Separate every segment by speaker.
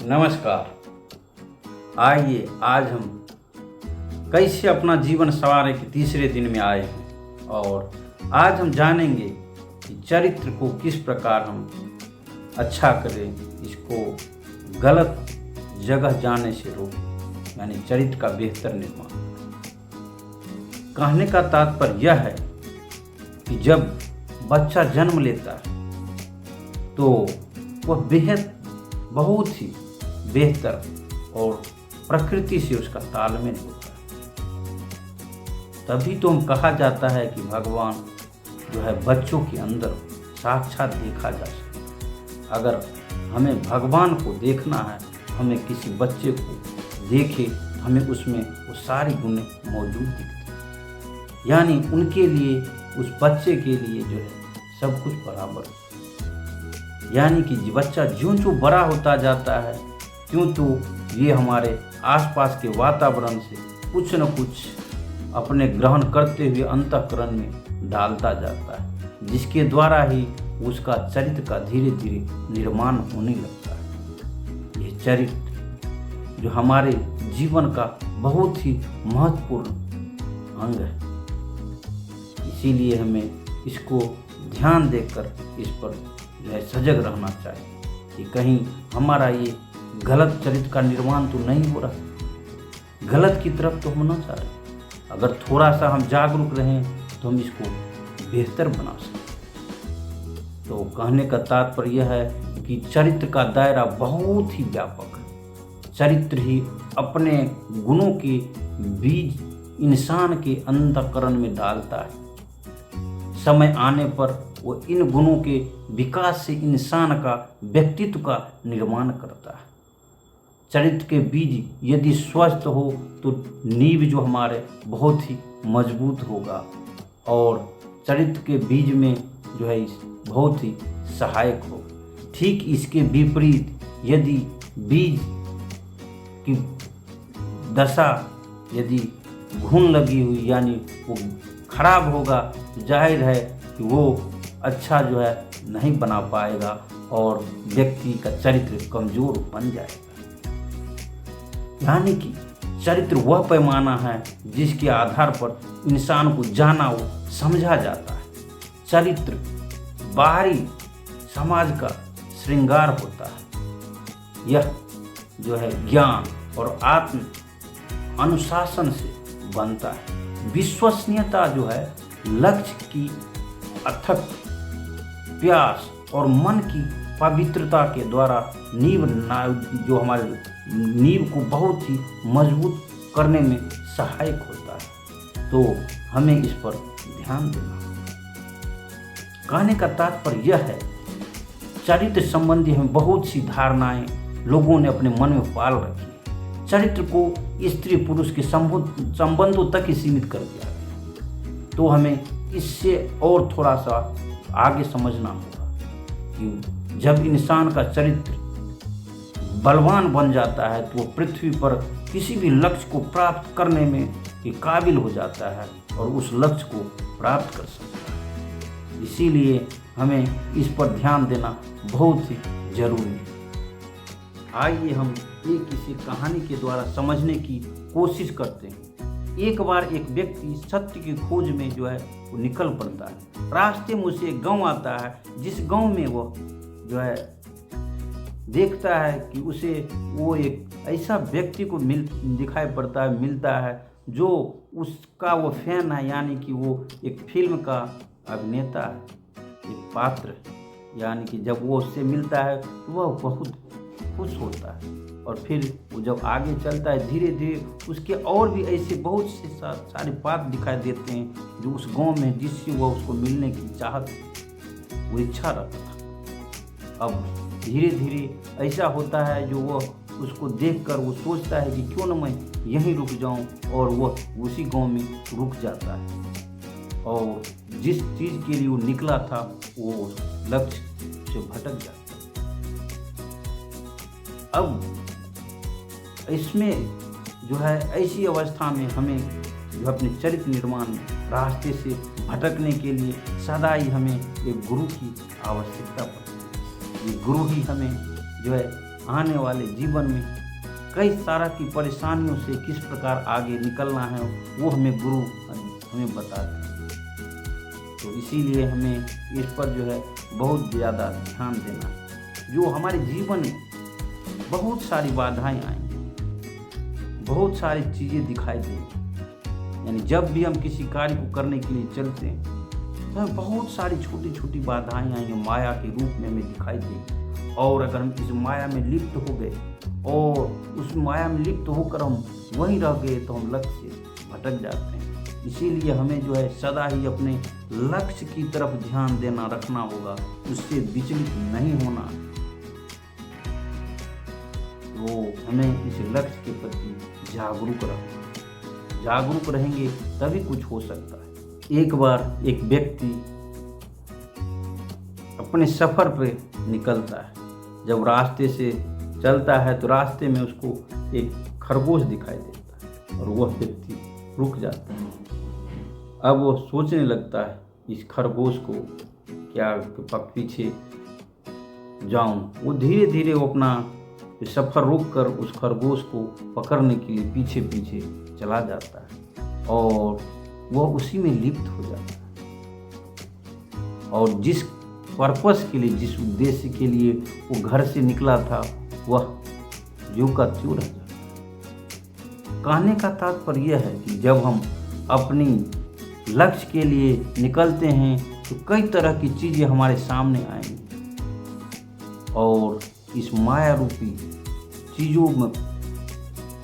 Speaker 1: नमस्कार। आइए आज हम कैसे अपना जीवन संवारे के तीसरे दिन में आए हैं और आज हम जानेंगे कि चरित्र को किस प्रकार हम अच्छा करें, इसको गलत जगह जाने से रोकें, यानी चरित्र का बेहतर निर्माण। कहने का तात्पर्य यह है कि जब बच्चा जन्म लेता है तो वह बेहद बहुत ही बेहतर और प्रकृति से उसका तालमेल होता है। तभी तो हम कहा जाता है कि भगवान जो है बच्चों के अंदर साक्षात देखा जा सके। अगर हमें भगवान को देखना है, हमें किसी बच्चे को देखे, हमें उसमें वो सारी गुण मौजूद दिखते हैं। यानी उनके लिए, उस बच्चे के लिए जो है सब कुछ बराबर। यानी कि बच्चा ज्यों बड़ा होता जाता है त्यों तो ये हमारे आसपास के वातावरण से कुछ न कुछ अपने ग्रहण करते हुए अंतःकरण में डालता जाता है, जिसके द्वारा ही उसका चरित्र का धीरे धीरे निर्माण होने लगता है। ये चरित्र जो हमारे जीवन का बहुत ही महत्वपूर्ण अंग है, इसीलिए हमें इसको ध्यान देकर इस पर जो है सजग रहना चाहिए कि कहीं हमारा ये गलत चरित्र का निर्माण तो नहीं हो रहा, गलत की तरफ तो हम ना जा रहे। अगर थोड़ा सा हम जागरूक रहें तो हम इसको बेहतर बना सकते। तो कहने का तात्पर्य यह है कि चरित्र का दायरा बहुत ही व्यापक है। चरित्र ही अपने गुणों के बीज इंसान के अंतःकरण में डालता है। समय आने पर वो इन गुणों के विकास से इंसान का व्यक्तित्व का निर्माण करता है। चरित्र के बीज यदि स्वस्थ हो तो नींव जो हमारे बहुत ही मजबूत होगा और चरित्र के बीज में जो है बहुत ही सहायक होगा। ठीक इसके विपरीत यदि बीज की दशा यदि घुन लगी हुई यानी वो खराब होगा, जाहिर है कि वो अच्छा जो है नहीं बना पाएगा और व्यक्ति का चरित्र कमजोर बन जाएगा। यानी कि चरित्र वह पैमाना है जिसके आधार पर इंसान को जाना व समझा जाता है। चरित्र बाहरी समाज का श्रृंगार होता है। यह जो है ज्ञान और आत्म अनुशासन से बनता है। विश्वसनीयता जो है लक्ष्य की अथक प्यास और मन की पवित्रता के द्वारा नींव जो हमारे नींव को बहुत ही मजबूत करने में सहायक होता है। तो हमें इस पर ध्यान देना। कहने का तात्पर्य यह है, चरित्र संबंधी हमें बहुत सी धारणाएं लोगों ने अपने मन में पाल रखी है। चरित्र को स्त्री पुरुष के संबंधों तक ही सीमित कर दिया गया। तो हमें इससे और थोड़ा सा आगे समझना होगा कि जब इंसान का चरित्र बलवान बन जाता है तो वो पृथ्वी पर किसी भी लक्ष्य को प्राप्त करने में के काबिल हो जाता है और उस लक्ष्य को प्राप्त कर सकता है। इसीलिए हमें इस पर ध्यान देना बहुत ही जरूरी है। आइए हम एक इसी कहानी के द्वारा समझने की कोशिश करते हैं। एक बार एक व्यक्ति सत्य की खोज में जो है वो निकल पड़ता है। रास्ते में उसे एक गांव आता है, जिस गांव में वो जो है देखता है कि उसे वो एक ऐसा व्यक्ति को दिखाई पड़ता है, मिलता है जो उसका वो फैन है, यानी कि वो एक फिल्म का अभिनेता है, एक पात्र है। यानी कि जब वो उससे मिलता है तो वह बहुत खुश होता है और फिर वो जब आगे चलता है धीरे धीरे उसके और भी ऐसे बहुत से सारे बात दिखाई देते हैं जो उस गांव में जिससे वह उसको मिलने की चाहत, वो इच्छा रखता है। अब धीरे धीरे ऐसा होता है जो वह उसको देखकर वो सोचता है कि क्यों न मैं यहीं रुक जाऊं, और वह उसी गांव में रुक जाता है और जिस चीज़ के लिए वो निकला था वो लक्ष्य से भटक जाता है। अब इसमें जो है ऐसी अवस्था में हमें जो अपने चरित्र निर्माण में रास्ते से भटकने के लिए सदा ही हमें एक गुरु की आवश्यकता पड़ती है। ये गुरु ही हमें जो है आने वाले जीवन में कई तरह की परेशानियों से किस प्रकार आगे निकलना है वो हमें गुरु हमें बताते हैं। तो इसीलिए हमें इस पर जो है बहुत ज़्यादा ध्यान देना है। जो हमारे जीवन में बहुत सारी बाधाएं आएंगी, बहुत सारी चीज़ें दिखाई देंगी। यानी जब भी हम किसी कार्य को करने के लिए चलते हैं तो हमें बहुत सारी छोटी छोटी बाधाएं आएंगी, माया के रूप में हमें दिखाई देंगी। और अगर हम इस माया में लिप्त हो गए और उस माया में लिप्त होकर हम वहीं रह गए तो हम लक्ष्य से भटक जाते हैं। इसीलिए हमें जो है सदा ही अपने लक्ष्य की तरफ ध्यान देना रखना होगा, उससे विचलित नहीं होना। तो हमें इस लक्ष्य के प्रति जागरूक रहेंगे तभी कुछ हो सकता है। एक बार एक व्यक्ति अपने सफ़र पे निकलता है। जब रास्ते से चलता है तो रास्ते में उसको एक खरगोश दिखाई देता है और वह व्यक्ति रुक जाता है। अब वो सोचने लगता है इस खरगोश को क्या पीछे जाऊं। वो धीरे धीरे वो अपना सफ़र रोक कर उस खरगोश को पकड़ने के लिए पीछे पीछे चला जाता है और वह उसी में लिप्त हो जाता है। और जिस पर्पस के लिए, जिस उद्देश्य के लिए वो घर से निकला था, वह ज्यों का त्यों रह जाता है। कहने का तात्पर्य यह है कि जब हम अपनी लक्ष्य के लिए निकलते हैं तो कई तरह की चीज़ें हमारे सामने आएंगी और इस माया रूपी चीज़ों में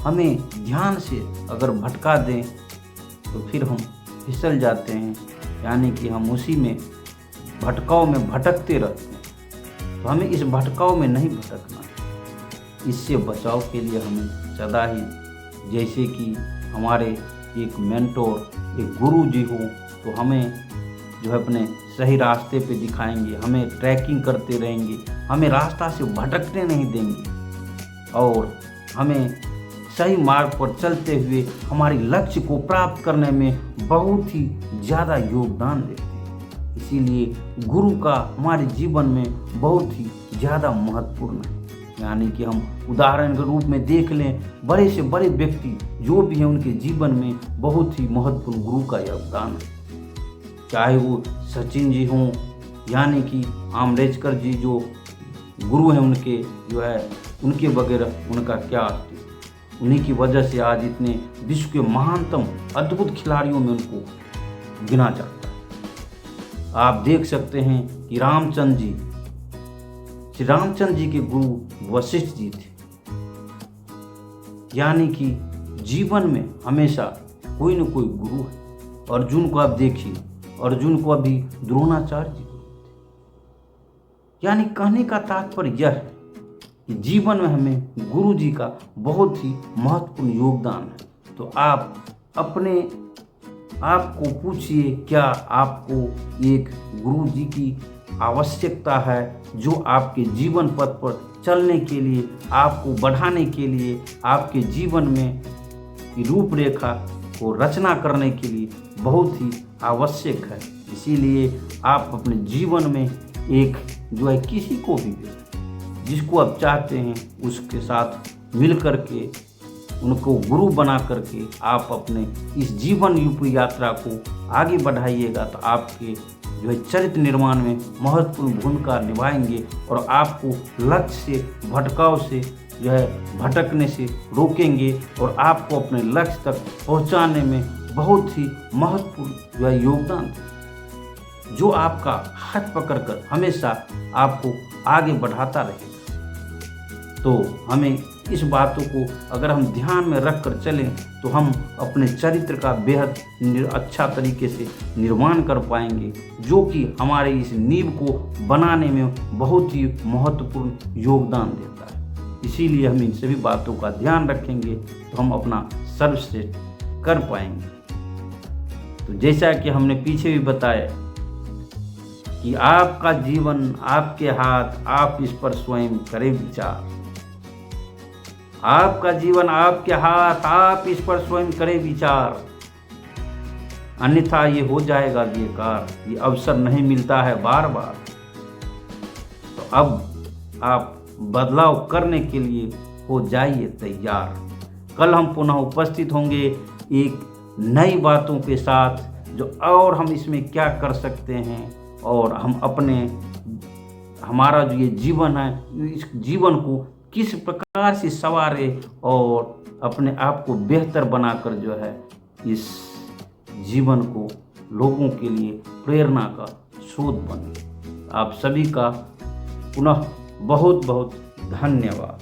Speaker 1: हमें ध्यान से अगर भटका दें तो फिर हम फिसल जाते हैं। यानी कि हम उसी में भटकाव में भटकते रहते हैं। तो हमें इस भटकाव में नहीं भटकना। इससे बचाव के लिए हमें सदा ही, जैसे कि हमारे एक मेंटोर, एक गुरु जी हो, तो हमें जो है अपने सही रास्ते पे दिखाएंगे, हमें ट्रैकिंग करते रहेंगे, हमें रास्ता से भटकने नहीं देंगे और हमें सही मार्ग पर चलते हुए हमारी लक्ष्य को प्राप्त करने में बहुत ही ज़्यादा योगदान देते हैं। इसीलिए गुरु का हमारे जीवन में बहुत ही ज़्यादा महत्वपूर्ण है। यानी कि हम उदाहरण के रूप में देख लें, बड़े से बड़े व्यक्ति जो भी हैं उनके जीवन में बहुत ही महत्वपूर्ण गुरु का योगदान है। चाहे वो सचिन जी हों, यानी कि आम्बेडकर जी जो गुरु हैं उनके, जो है उनके वगैरह उनका क्या अस्तित्व। उन्हीं की वजह से आज इतने विश्व के महानतम अद्भुत खिलाड़ियों में उनको गिना जाता है। आप देख सकते हैं कि श्री रामचंद्र जी के गुरु वशिष्ठ जी थे। यानी कि जीवन में हमेशा कोई न कोई गुरु है। अर्जुन को आप देखिए, अर्जुन को अभी द्रोणाचार्य जी थे। यानी कहने का तात्पर्य यह है कि जीवन में हमें गुरु जी का बहुत ही महत्वपूर्ण योगदान है। तो आप अपने आप को पूछिए, क्या आपको एक गुरु जी की आवश्यकता है जो आपके जीवन पथ पर चलने के लिए, आपको बढ़ाने के लिए, आपके जीवन में रूपरेखा को रचना करने के लिए बहुत ही आवश्यक है। इसीलिए आप अपने जीवन में एक जो है किसी को भी जिसको आप चाहते हैं उसके साथ मिल करके, उनको गुरु बना करके आप अपने इस जीवन रूपी यात्रा को आगे बढ़ाइएगा तो आपके जो है चरित्र निर्माण में महत्वपूर्ण भूमिका निभाएंगे और आपको लक्ष्य से, भटकाव से, जो है भटकने से रोकेंगे और आपको अपने लक्ष्य तक पहुंचाने में बहुत ही महत्वपूर्ण जो है योगदान, जो आपका हाथ पकड़कर हमेशा आपको आगे बढ़ाता रहेगा। तो हमें इस बातों को अगर हम ध्यान में रख कर चलें तो हम अपने चरित्र का बेहद अच्छा तरीके से निर्माण कर पाएंगे, जो कि हमारे इस नींव को बनाने में बहुत ही महत्वपूर्ण योगदान देता है। इसीलिए हम इन सभी बातों का ध्यान रखेंगे तो हम अपना सर्वश्रेष्ठ कर पाएंगे। तो जैसा कि हमने पीछे भी बताया कि आपका जीवन आपके हाथ, आप इस पर स्वयं करें विचार। आपका जीवन आपके हाथ, आप इस पर स्वयं करें विचार, अन्यथा ये हो जाएगा बेकार। ये अवसर नहीं मिलता है बार बार। तो अब आप बदलाव करने के लिए हो जाइए तैयार। कल हम पुनः उपस्थित होंगे एक नई बातों के साथ, जो और हम इसमें क्या कर सकते हैं और हम हमारा जो ये जीवन है, इस जीवन को किस प्रकार से संवारे और अपने आप को बेहतर बनाकर जो है इस जीवन को लोगों के लिए प्रेरणा का स्रोत बने। आप सभी का पुनः बहुत बहुत धन्यवाद।